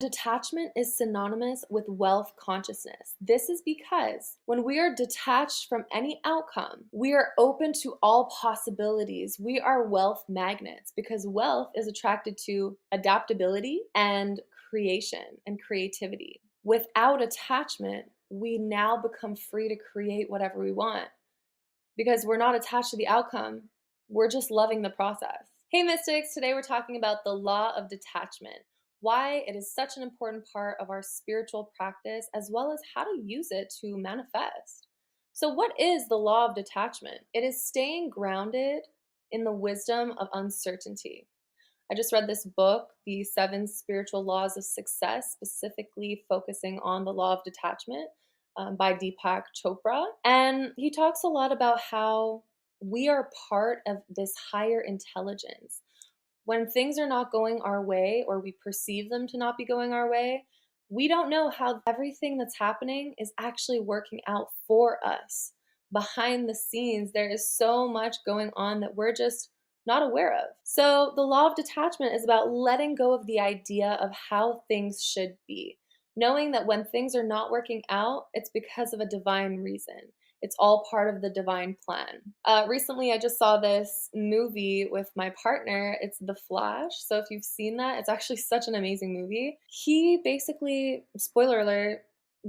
Detachment is synonymous with wealth consciousness. This is because when we are detached from any outcome, we are open to all possibilities. We are wealth magnets because wealth is attracted to adaptability and creation and creativity. Without attachment, we now become free to create whatever we want because we're not attached to the outcome. We're just loving the process. Hey, Mystics, today we're talking about the law of detachment, why it is such an important part of our spiritual practice, as well as how to use it to manifest. So, what is the law of detachment? It is staying grounded in the wisdom of uncertainty. I just read this book, The Seven Spiritual Laws of Success, specifically focusing on the law of detachment by Deepak Chopra. And he talks a lot about how we are part of this higher intelligence. When things are not going our way or we perceive them to not be going our way, we don't know how everything that's happening is actually working out for us. Behind the scenes, there is so much going on that we're just not aware of. So, the law of detachment is about letting go of the idea of how things should be, knowing that when things are not working out, it's because of a divine reason. It's all part of the divine plan. Recently, I just saw this movie with my partner. It's The Flash. So if you've seen that, it's actually such an amazing movie. He basically, spoiler alert,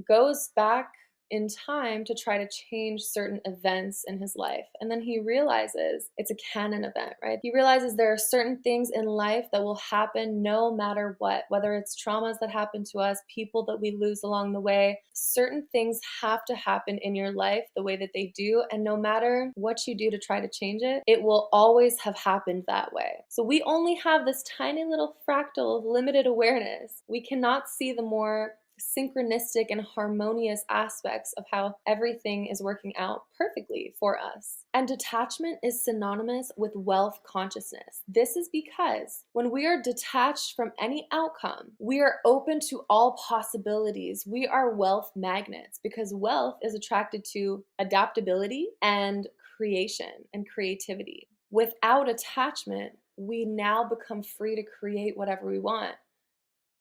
goes back in time to try to change certain events in his life. And then he realizes it's a canon event, right? He realizes there are certain things in life that will happen no matter what, whether it's traumas that happen to us, people that we lose along the way. Certain things have to happen in your life the way that they do. And no matter what you do to try to change it, it will always have happened that way. So we only have this tiny little fractal of limited awareness. We cannot see the more synchronistic and harmonious aspects of how everything is working out perfectly for us. And detachment is synonymous with wealth consciousness. This is because when we are detached from any outcome, we are open to all possibilities. We are wealth magnets because wealth is attracted to adaptability and creation and creativity. Without attachment, we now become free to create whatever we want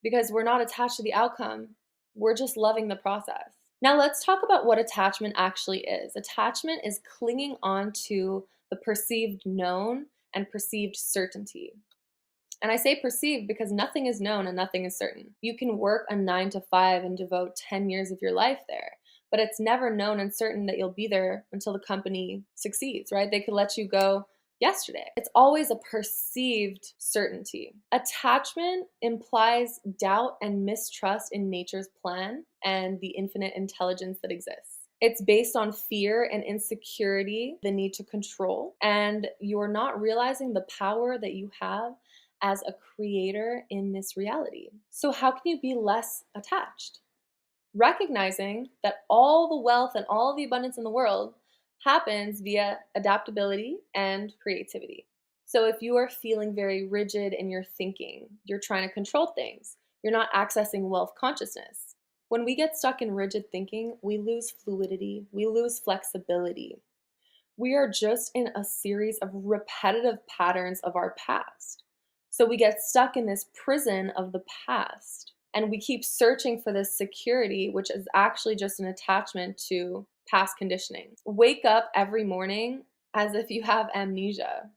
because we're not attached to the outcome. We're just loving the process. Now let's talk about what attachment actually is. Attachment is clinging on to the perceived known and perceived certainty. And I say perceived because nothing is known and nothing is certain. You can work a 9 to 5 and devote 10 years of your life there, but it's never known and certain that you'll be there until the company succeeds, right? They could let you go yesterday. It's always a perceived certainty. Attachment implies doubt and mistrust in nature's plan and the infinite intelligence that exists. It's based on fear and insecurity, the need to control, and you're not realizing the power that you have as a creator in this reality. So, how can you be less attached? Recognizing that all the wealth and all the abundance in the world happens via adaptability and creativity. So if you are feeling very rigid in your thinking, you're trying to control things, you're not accessing wealth consciousness. When we get stuck in rigid thinking, we lose fluidity, we lose flexibility. We are just in a series of repetitive patterns of our past. So we get stuck in this prison of the past. And we keep searching for this security, which is actually just an attachment to past conditioning. Wake up every morning as if you have amnesia.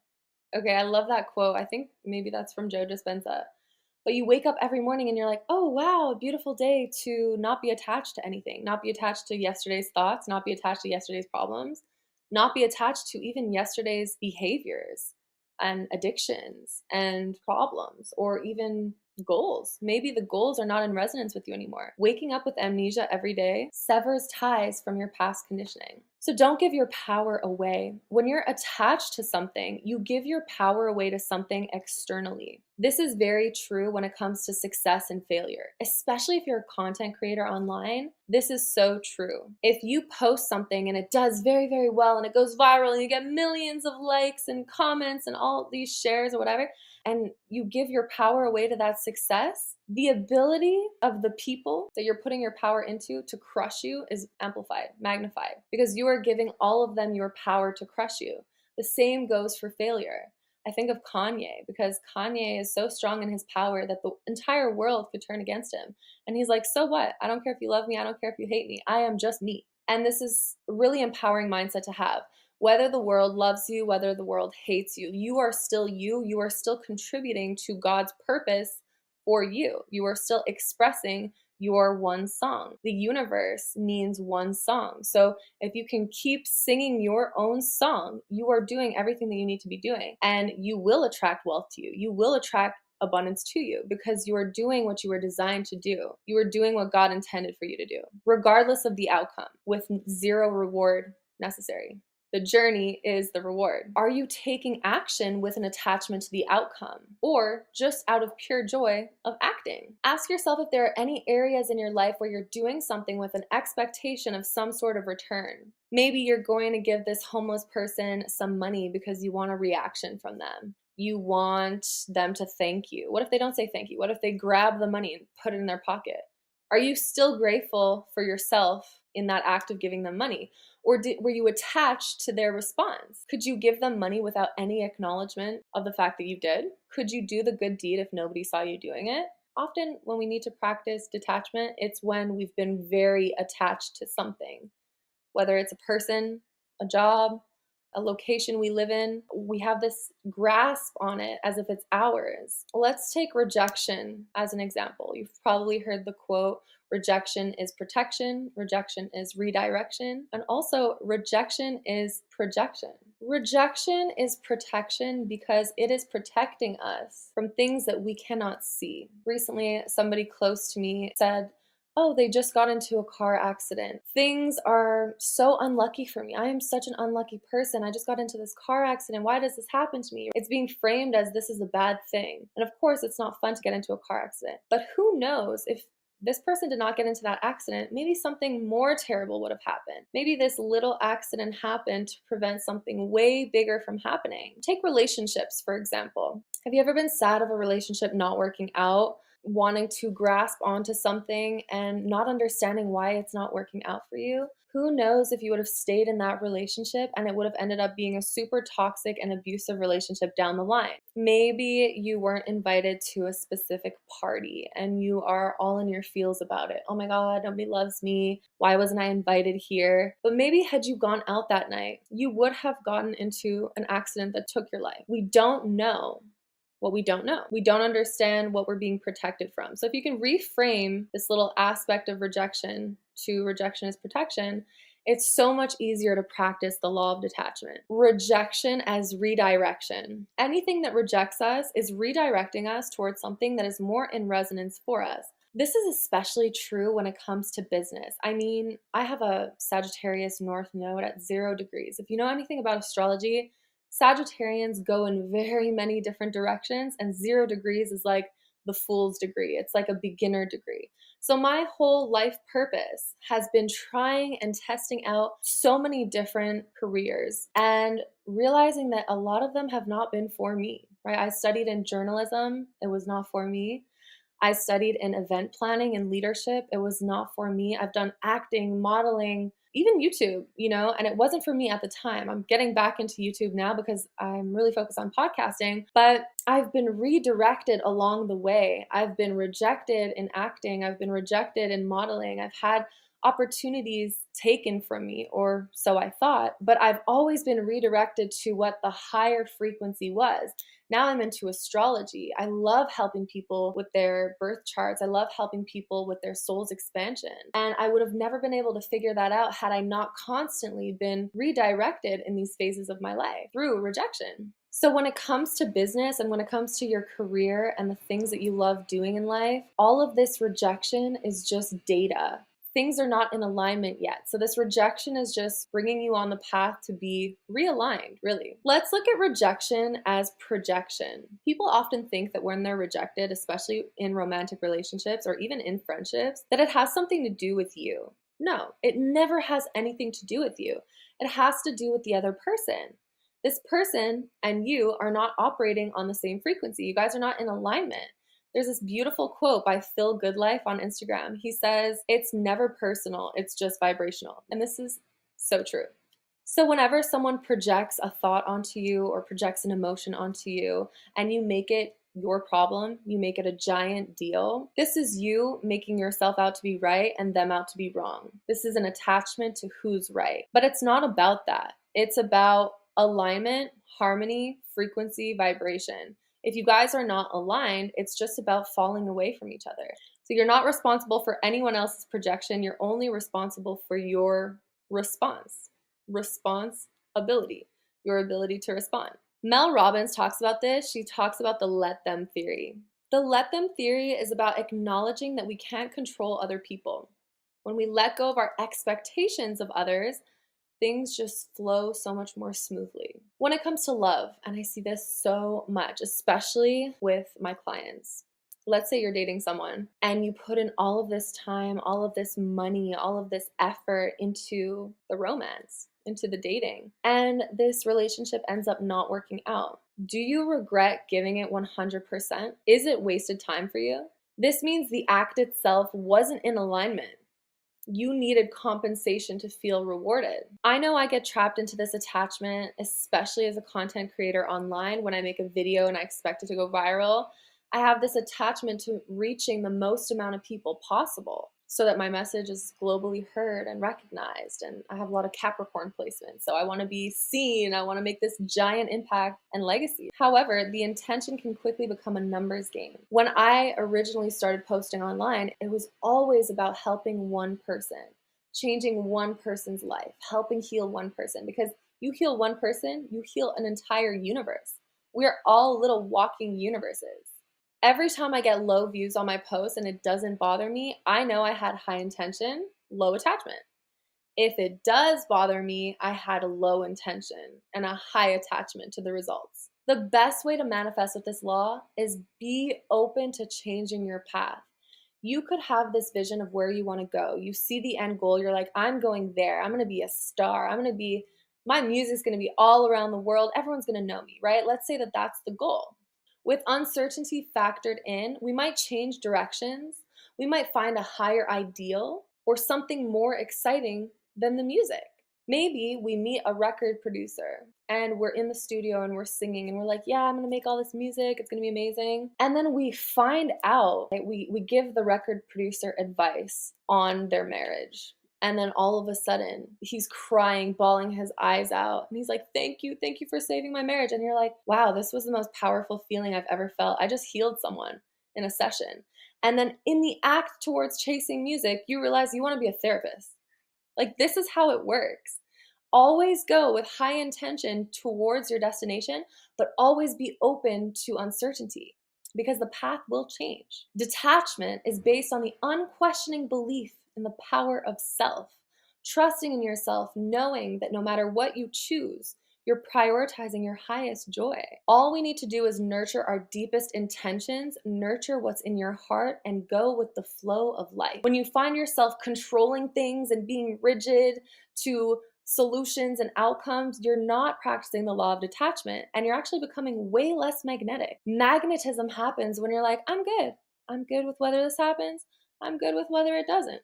Okay, I love that quote. I think maybe that's from Joe Dispenza. But you wake up every morning and you're like, oh, wow, a beautiful day to not be attached to anything, not be attached to yesterday's thoughts, not be attached to yesterday's problems, not be attached to even yesterday's behaviors and addictions and problems or even goals. Maybe the goals are not in resonance with you anymore. Waking up with amnesia every day severs ties from your past conditioning. So don't give your power away. When you're attached to something, you give your power away to something externally. This is very true when it comes to success and failure, especially if you're a content creator online. This is so true. If you post something and it does very, very well and it goes viral and you get millions of likes and comments and all these shares or whatever, and you give your power away to that success, the ability of the people that you're putting your power into to crush you is amplified, magnified, because you are giving all of them your power to crush you. The same goes for failure. I think of Kanye because Kanye is so strong in his power that the entire world could turn against him. And he's like, so what? I don't care if you love me. I don't care if you hate me. I am just me. And this is a really empowering mindset to have. Whether the world loves you, whether the world hates you, you are still you. You are still contributing to God's purpose for you. You are still expressing your one song. The universe means one song. So if you can keep singing your own song, you are doing everything that you need to be doing. And you will attract wealth to you. You will attract abundance to you because you are doing what you were designed to do. You are doing what God intended for you to do, regardless of the outcome, with zero reward necessary. The journey is the reward. Are you taking action with an attachment to the outcome or just out of pure joy of acting? Ask yourself if there are any areas in your life where you're doing something with an expectation of some sort of return. Maybe you're going to give this homeless person some money because you want a reaction from them. You want them to thank you. What if they don't say thank you? What if they grab the money and put it in their pocket? Are you still grateful for yourself in that act of giving them money? Or were you attached to their response? Could you give them money without any acknowledgement of the fact that you did? Could you do the good deed if nobody saw you doing it? Often when we need to practice detachment, it's when we've been very attached to something, whether it's a person, a job, a location we live in. We have this grasp on it as if it's ours. Let's take rejection as an example. You've probably heard the quote, rejection is protection, rejection is redirection, and also rejection is projection. Rejection is protection because it is protecting us from things that we cannot see. Recently, somebody close to me said, oh, they just got into a car accident. Things are so unlucky for me. I am such an unlucky person. I just got into this car accident. Why does this happen to me? It's being framed as this is a bad thing. And of course, it's not fun to get into a car accident. But who knows if this person did not get into that accident, maybe something more terrible would have happened. Maybe this little accident happened to prevent something way bigger from happening. Take relationships, for example. Have you ever been sad of a relationship not working out, wanting to grasp onto something and not understanding why it's not working out for you? Who knows if you would have stayed in that relationship and it would have ended up being a super toxic and abusive relationship down the line. Maybe you weren't invited to a specific party and you are all in your feels about it. Oh my God, nobody loves me. Why wasn't I invited here? But maybe had you gone out that night, you would have gotten into an accident that took your life. We don't know what we don't know. We don't understand what we're being protected from. So if you can reframe this little aspect of rejection to rejection is protection, it's so much easier to practice the law of detachment. Rejection as redirection. Anything that rejects us is redirecting us towards something that is more in resonance for us. This is especially true when it comes to business. I mean, I have a Sagittarius North Node at 0 degrees. If you know anything about astrology, Sagittarians go in very many different directions, and 0 degrees is like the fool's degree. It's like a beginner degree. So my whole life purpose has been trying and testing out so many different careers and realizing that a lot of them have not been for me, right? I studied in journalism. It was not for me. I studied in event planning and leadership. It was not for me. I've done acting, modeling, even YouTube, and it wasn't for me at the time. I'm getting back into YouTube now because I'm really focused on podcasting, but I've been redirected along the way. I've been rejected in acting. I've been rejected in modeling. I've had opportunities taken from me, or so I thought, but I've always been redirected to what the higher frequency was. Now I'm into astrology. I love helping people with their birth charts. I love helping people with their soul's expansion. And I would have never been able to figure that out had I not constantly been redirected in these phases of my life through rejection. So when it comes to business and when it comes to your career and the things that you love doing in life, all of this rejection is just data. Things are not in alignment yet. So this rejection is just bringing you on the path to be realigned, really. Let's look at rejection as projection. People often think that when they're rejected, especially in romantic relationships or even in friendships, that it has something to do with you. No, it never has anything to do with you. It has to do with the other person. This person and you are not operating on the same frequency. You guys are not in alignment. There's this beautiful quote by Phil Goodlife on Instagram. He says, "It's never personal, it's just vibrational." And this is so true. So, whenever someone projects a thought onto you or projects an emotion onto you, and you make it your problem, you make it a giant deal, this is you making yourself out to be right and them out to be wrong. This is an attachment to who's right. But it's not about that. It's about alignment, harmony, frequency, vibration. If you guys are not aligned, it's just about falling away from each other. So, you're not responsible for anyone else's projection, you're only responsible for your responsibility, your ability to respond. Mel Robbins talks about this. She talks about the let them theory. The let them theory is about acknowledging that we can't control other people. When we let go of our expectations of others, things just flow so much more smoothly. When it comes to love, and I see this so much, especially with my clients. Let's say you're dating someone and you put in all of this time, all of this money, all of this effort into the romance, into the dating, and this relationship ends up not working out. Do you regret giving it 100%? Is it wasted time for you? This means the act itself wasn't in alignment. You needed compensation to feel rewarded. I know I get trapped into this attachment, especially as a content creator online. When I make a video and I expect it to go viral, I have this attachment to reaching the most amount of people possible so that my message is globally heard and recognized. And I have a lot of Capricorn placements, so I want to be seen. I want to make this giant impact and legacy. However, the intention can quickly become a numbers game. When I originally started posting online, it was always about helping one person, changing one person's life, helping heal one person. Because you heal one person, you heal an entire universe. We're all little walking universes. Every time I get low views on my post and it doesn't bother me, I know I had high intention, low attachment. If it does bother me, I had a low intention and a high attachment to the results. The best way to manifest with this law is be open to changing your path. You could have this vision of where you want to go. You see the end goal. You're like, I'm going there. I'm going to be a star. My music's going to be all around the world. Everyone's going to know me, right? Let's say that that's the goal. With uncertainty factored in, we might change directions. We might find a higher ideal or something more exciting than the music. Maybe we meet a record producer and we're in the studio and we're singing and we're like, yeah, I'm going to make all this music. It's going to be amazing. And then we find out, right, we give the record producer advice on their marriage. And then all of a sudden, he's crying, bawling his eyes out. And he's like, thank you for saving my marriage. And you're like, wow, this was the most powerful feeling I've ever felt. I just healed someone in a session. And then in the act towards chasing music, you realize you want to be a therapist. Like, this is how it works. Always go with high intention towards your destination, but always be open to uncertainty because the path will change. Detachment is based on the unquestioning belief in the power of self, trusting in yourself, knowing that no matter what you choose, you're prioritizing your highest joy. All we need to do is nurture our deepest intentions, nurture what's in your heart, and go with the flow of life. When you find yourself controlling things and being rigid to solutions and outcomes, you're not practicing the law of detachment and you're actually becoming way less magnetic. Magnetism happens when you're like, I'm good. I'm good with whether this happens. I'm good with whether it doesn't.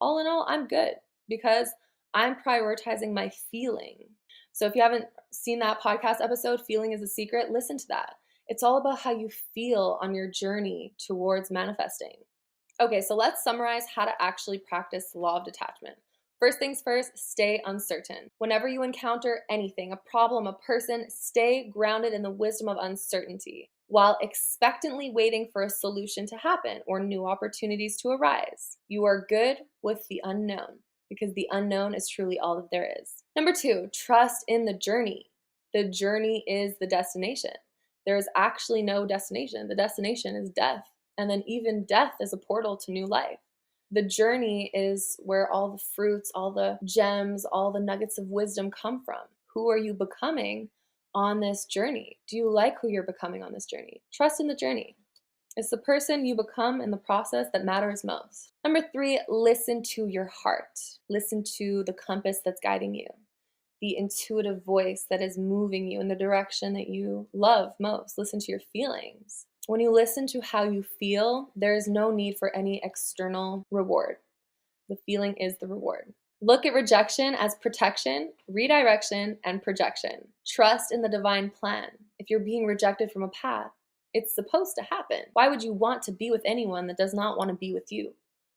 All in all, I'm good because I'm prioritizing my feeling. So if you haven't seen that podcast episode, Feeling is a Secret, listen to that. It's all about how you feel on your journey towards manifesting. Okay, so let's summarize how to actually practice the law of detachment. First things first, stay uncertain. Whenever you encounter anything, a problem, a person, stay grounded in the wisdom of uncertainty while expectantly waiting for a solution to happen or new opportunities to arise. You are good with the unknown because the unknown is truly all that there is. Number 2, trust in the journey. The journey is the destination. There is actually no destination. The destination is death. And then even death is a portal to new life. The journey is where all the fruits, all the gems, all the nuggets of wisdom come from. Who are you becoming on this journey? Do you like who you're becoming on this journey? Trust in the journey. It's the person you become in the process that matters most. Number 3, listen to your heart. Listen to the compass that's guiding you, the intuitive voice that is moving you in the direction that you love most. Listen to your feelings. When you listen to how you feel, there is no need for any external reward. The feeling is the reward. Look at rejection as protection, redirection, and projection. Trust in the divine plan. If you're being rejected from a path, it's supposed to happen. Why would you want to be with anyone that does not want to be with you?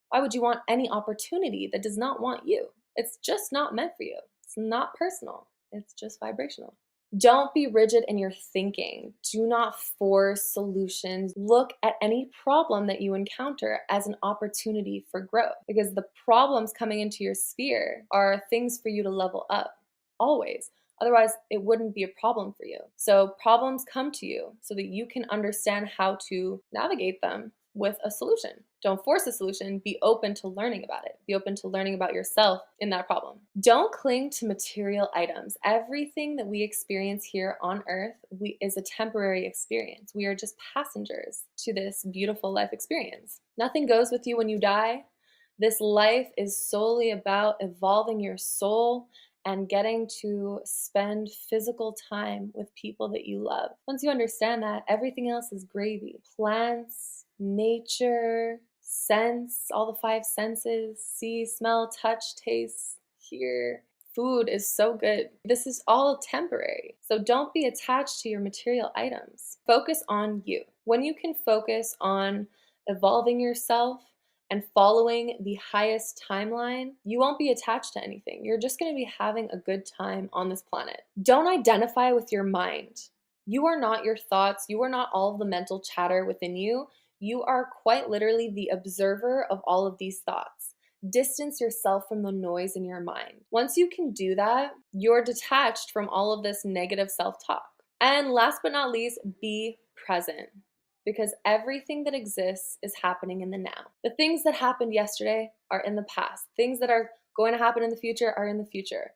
Why would you want any opportunity that does not want you? It's just not meant for you. It's not personal. It's just vibrational. Don't be rigid in your thinking. Do not force solutions. Look at any problem that you encounter as an opportunity for growth, because the problems coming into your sphere are things for you to level up, always. Otherwise, it wouldn't be a problem for you. So problems come to you so that you can understand how to navigate them with a solution. Don't force a solution. Be open to learning about it. Be open to learning about yourself in that problem. Don't cling to material items. Everything that we experience here on earth is a temporary experience. We are just passengers to this beautiful life experience. Nothing goes with you when you die. This life is solely about evolving your soul and getting to spend physical time with people that you love. Once you understand that, everything else is gravy. Plants, nature, sense, all the five senses, see, smell, touch, taste, hear. Food is so good. This is all temporary. So don't be attached to your material items. Focus on you. When you can focus on evolving yourself and following the highest timeline, you won't be attached to anything. You're just going to be having a good time on this planet. Don't identify with your mind. You are not your thoughts. You are not all of the mental chatter within you. You are quite literally the observer of all of these thoughts. Distance yourself from the noise in your mind. Once you can do that, you're detached from all of this negative self-talk. And last but not least, be present. Because everything that exists is happening in the now. The things that happened yesterday are in the past. Things that are going to happen in the future are in the future.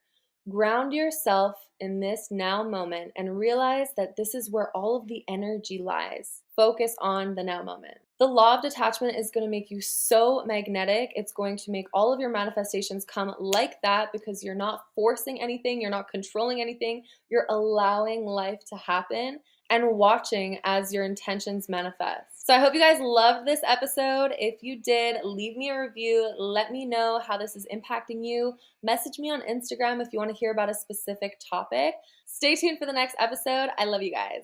Ground yourself in this now moment and realize that this is where all of the energy lies. Focus on the now moment. The law of detachment is going to make you so magnetic. It's going to make all of your manifestations come like that because you're not forcing anything. You're not controlling anything. You're allowing life to happen and watching as your intentions manifest. So I hope you guys loved this episode. If you did, leave me a review. Let me know how this is impacting you. Message me on Instagram if you want to hear about a specific topic. Stay tuned for the next episode. I love you guys.